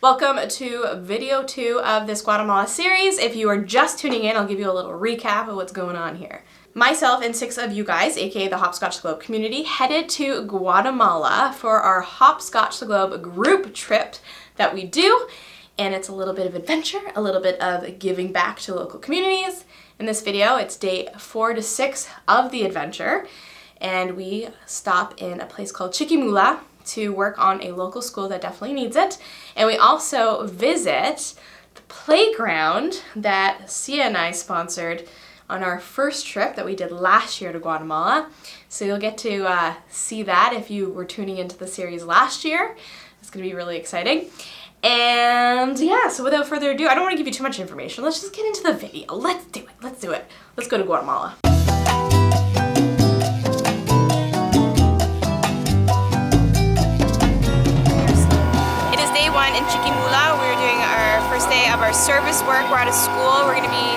Welcome to video 2 of this Guatemala series. If you are just tuning in, I'll give you a little recap of what's going on here. Myself and 6 of you guys, aka the Hopscotch the Globe community, headed to Guatemala for our Hopscotch the Globe group trip that we do. And it's a little bit of adventure, a little bit of giving back to local communities. In this video, it's day 4 to 6 of the adventure. And we stop in a place called Chiquimula to work on a local school that definitely needs it. And we also visit the playground that Sia and I sponsored on our first trip that we did last year to Guatemala. So you'll get to see that if you were tuning into the series last year. It's gonna be really exciting. And yeah, so without further ado, I don't want to give you too much information. Let's just get into the video. Let's do it. Let's go to Guatemala. In Chiquimula, we're doing our first day of our service work. We're out of school. We're going to be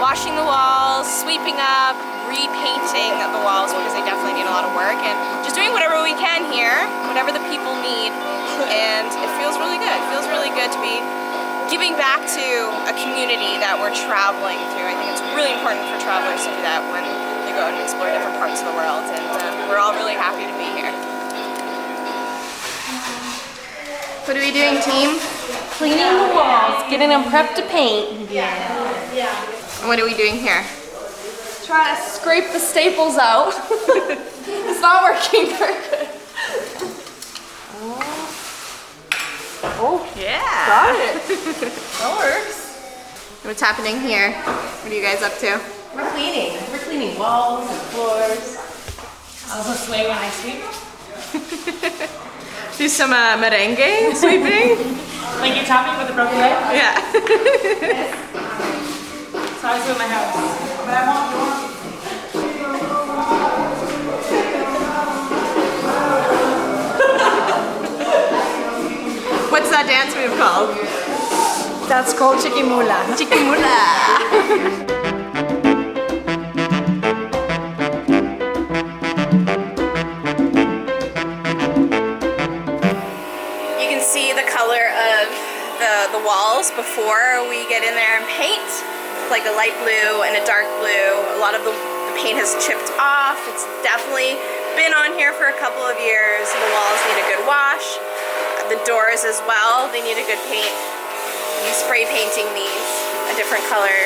washing the walls, sweeping up, repainting the walls because they definitely need a lot of work, and just doing whatever we can here, whatever the people need. And it feels really good. It feels really good to be giving back to a community that we're traveling through. I think it's really important for travelers to do that when they go out and explore different parts of the world, and we're all really happy to be here. What are we doing, team? Cleaning the walls, getting them prepped to paint. Yeah. And what are we doing here? Trying to scrape the staples out. It's not working very good. Oh, yeah. Got it. That works. What's happening here? What are you guys up to? We're cleaning. We're cleaning walls and floors. I also sway when I sweep. Do some merengue sweeping? Like you taught me with a broken leg? Yeah. So I was doing my house. But I want What's that dance move called? That's called Chiquimula. Chiquimula. The walls before we get in there and paint, like a light blue and a dark blue. A lot of the paint has chipped off. It's definitely been on here for a couple of years. The walls need a good wash. The doors as well, they need a good paint. You spray painting these a different color,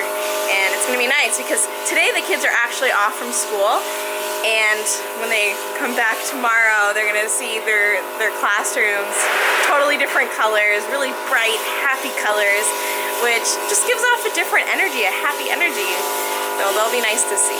and it's gonna be nice because today the kids are actually off from school. And when they come back tomorrow, they're gonna see their classrooms, totally different colors, really bright, happy colors, which just gives off a different energy, a happy energy. So they'll be nice to see.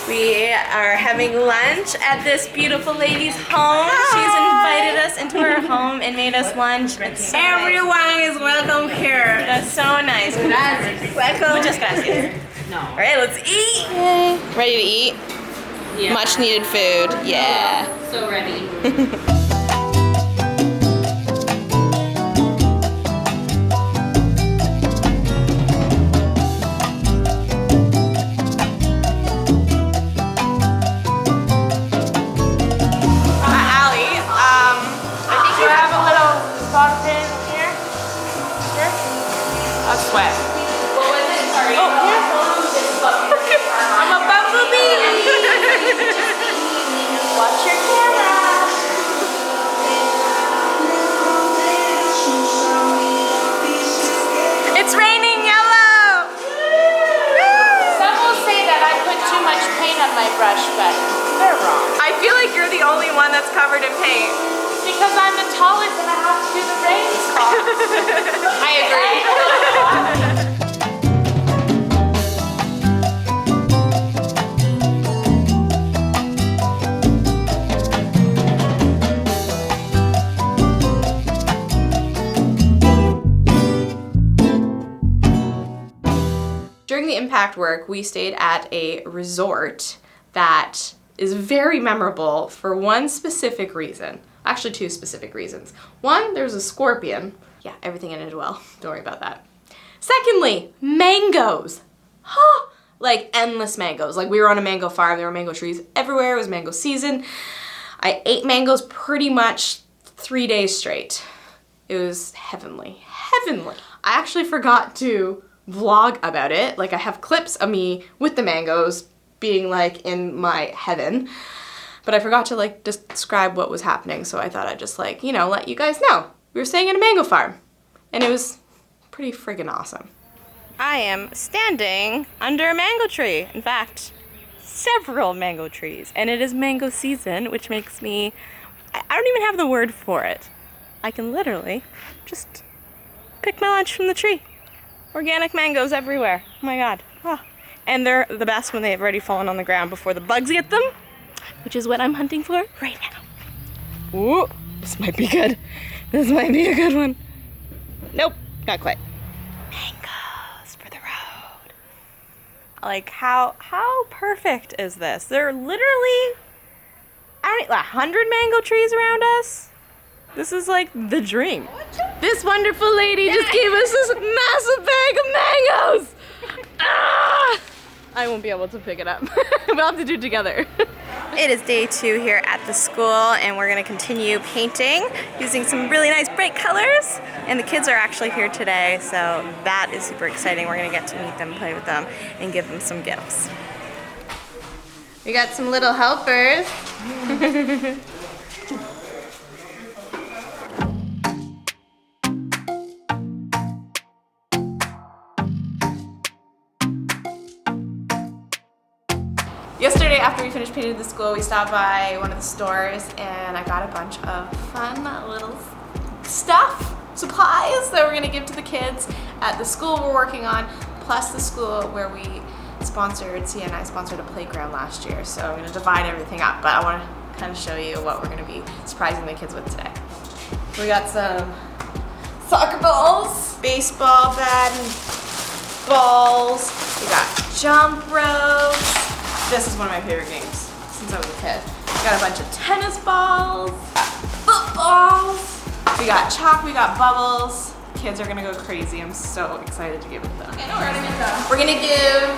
We are having lunch at this beautiful lady's home. She's invited us into her home and made us lunch. So everyone is welcome here. That's so nice. Gracias. Welcome. Muchas gracias. No. All right, let's eat. Yay. Ready to eat? Yeah. Much needed food, yeah. So ready. I think you have a little spot pin here. Here? That's wet. What was it? Sorry. Oh, here. I'm a bumblebee. Watch your camera. It's raining yellow. Some will say that I put too much paint on my brush, but they're wrong. I feel like you're the only one that's covered in paint. Because I'm the tallest and I have to do the rain spot. I agree. During the impact work, we stayed at a resort that is very memorable for one specific reason. Actually, 2 specific reasons. One, there's a scorpion. Yeah, everything ended well. Don't worry about that. Secondly, mangoes. Huh. Like endless mangoes. Like we were on a mango farm, there were mango trees everywhere, it was mango season. I ate mangoes pretty much 3 days straight. It was heavenly. Heavenly. I actually forgot to vlog about it. Like, I have clips of me with the mangoes being like in my heaven, but I forgot to like describe what was happening, so I thought I'd just like, you know, let you guys know. We were staying in a mango farm, and it was pretty friggin' awesome. I am standing under a mango tree. In fact, several mango trees, and it is mango season, which makes me, I don't even have the word for it. I can literally just pick my lunch from the tree. Organic mangoes everywhere. Oh my god. Oh. And they're the best when they've already fallen on the ground before the bugs get them, which is what I'm hunting for right now. Ooh, this might be good. This might be a good one. Nope, not quite. Mangoes for the road. Like, how perfect is this? There are literally 100 mango trees around us. This is like the dream. This wonderful lady just gave us this massive bag of mangoes. Ah! I won't be able to pick it up. We'll have to do it together. It is day 2 here at the school, and we're gonna continue painting using some really nice bright colors. And the kids are actually here today, so that is super exciting. We're gonna get to meet them, play with them, and give them some gifts. We got some little helpers. Yesterday, after we finished painting the school, we stopped by one of the stores and I got a bunch of fun little stuff, supplies that we're gonna give to the kids at the school we're working on, plus the school where Sia and I sponsored a playground last year. So I'm gonna divide everything up, but I wanna kind of show you what we're gonna be surprising the kids with today. We got some soccer balls, baseball bat and balls, we got jump ropes. This is one of my favorite games since I was a kid. We got a bunch of tennis balls, footballs. We got chalk, we got bubbles. Kids are gonna go crazy. I'm so excited to give it to them. Okay, we're gonna give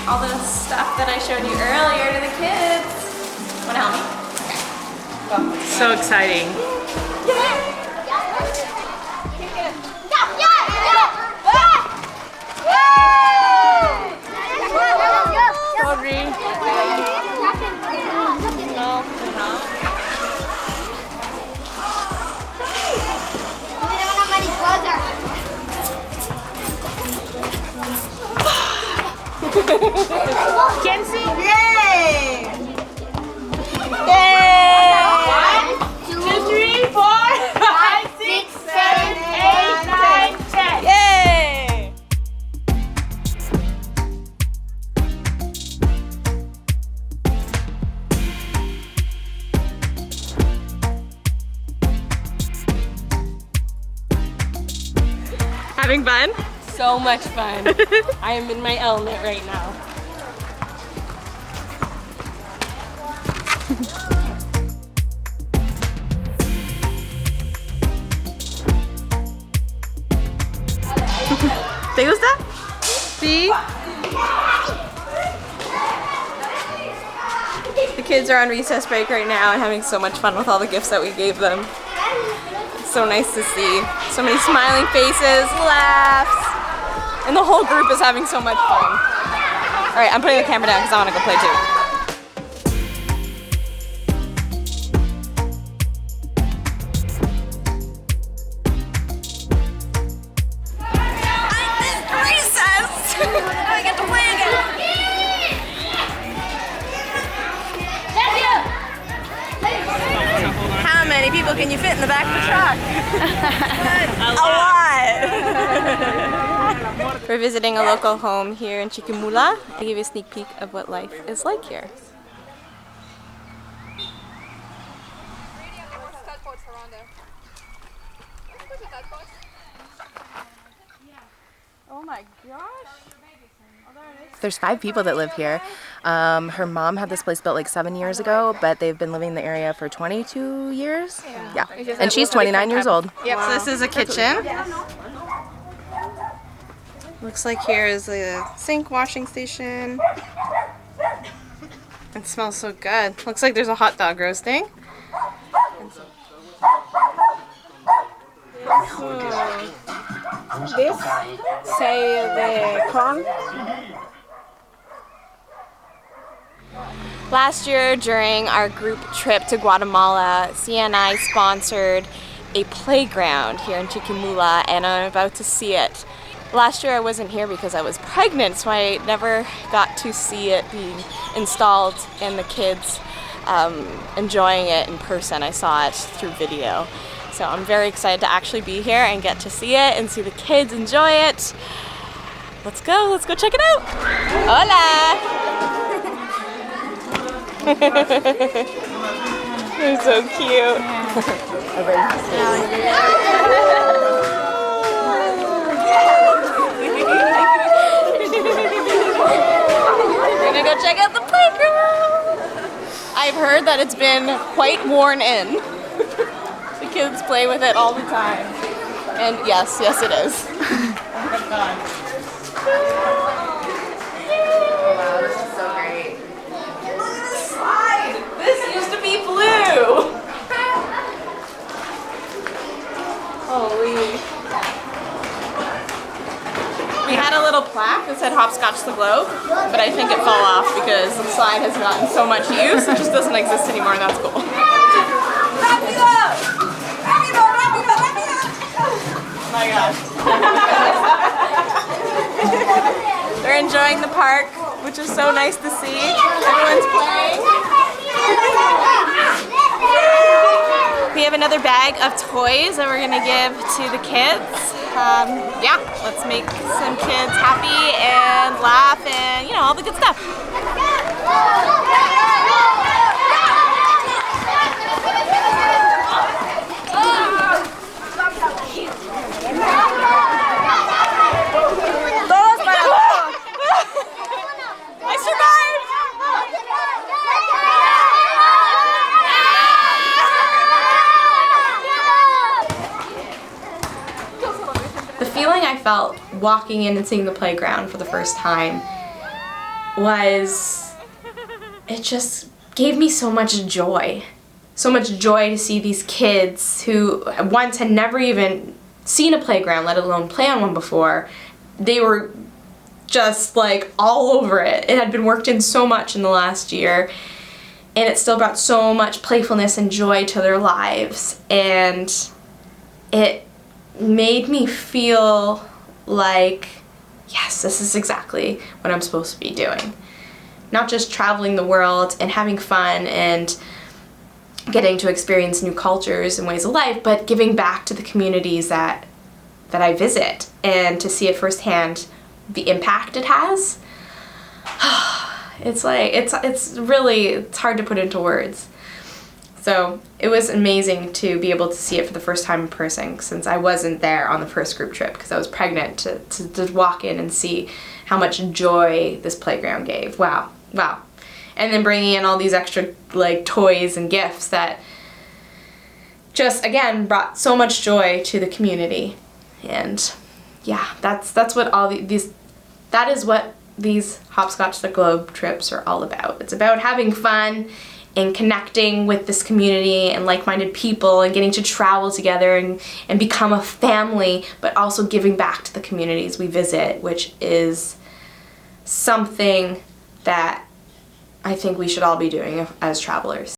all the stuff that I showed you earlier to the kids. Wanna help me? Okay. So exciting. Kenzie? Yay! Yay! 1, 2, 3, 4, 5, 6, 7, 8, 9, 10. Yay! Having fun? So much fun. I am in my element right now. ¿Te gusta? Sí. The kids are on recess break right now and having so much fun with all the gifts that we gave them. It's so nice to see. So many smiling faces, laughs, and the whole group is having so much fun. All right, I'm putting the camera down because I want to go play too. I get to play again. How many people can you fit in the back of the truck? A lot. We're visiting a local home here in Chiquimula. I'll give you a sneak peek of what life is like here. Oh my gosh. There's 5 people that live here. Her mom had this place built like 7 years ago, but they've been living in the area for 22 years. Yeah. And she's 29 years old. Yep, so this is a kitchen. Looks like here is the sink washing station. It smells so good. Looks like there's a hot dog roasting. This say the corn. Last year during our group trip to Guatemala, CNI sponsored a playground here in Chiquimula, and I'm about to see it. Last year I wasn't here because I was pregnant, so I never got to see it being installed and the kids enjoying it in person. I saw it through video. So I'm very excited to actually be here and get to see it and see the kids enjoy it. Let's go check it out. Hola! They're so cute. We're gonna go check out the playground. I've heard that it's been quite worn in. The kids play with it all the time. And yes, it is. Oh my god. Wow, this is so great. Slide! This used to be blue! Holy. We had a little plaque that said hopscotch the globe, but I think it fell off because the slide has gotten so much use, it just doesn't exist anymore, and that's cool. Oh my gosh. They're enjoying the park, which is so nice to see. Everyone's playing. We have another bag of toys that we're gonna give to the kids. Yeah, let's make some kids happy and laugh and, you know, all the good stuff. I survived! The feeling I felt walking in and seeing the playground for the first time was, it just gave me so much joy. So much joy to see these kids who once had never even seen a playground, let alone play on one before. They were just like all over it. It had been worked in so much in the last year, and it still brought so much playfulness and joy to their lives, and it made me feel like, yes, this is exactly what I'm supposed to be doing. Not just traveling the world and having fun and getting to experience new cultures and ways of life, but giving back to the communities that I visit, and to see it firsthand the impact it has. It's like, it's hard to put into words. So it was amazing to be able to see it for the first time in person, since I wasn't there on the first group trip because I was pregnant, to walk in and see how much joy this playground gave. Wow. And then bringing in all these extra like toys and gifts that just, again, brought so much joy to the community. And yeah, that's what all that is what these Hopscotch the Globe trips are all about. It's about having fun and connecting with this community and like-minded people and getting to travel together and become a family, but also giving back to the communities we visit, which is something that I think we should all be doing as travelers.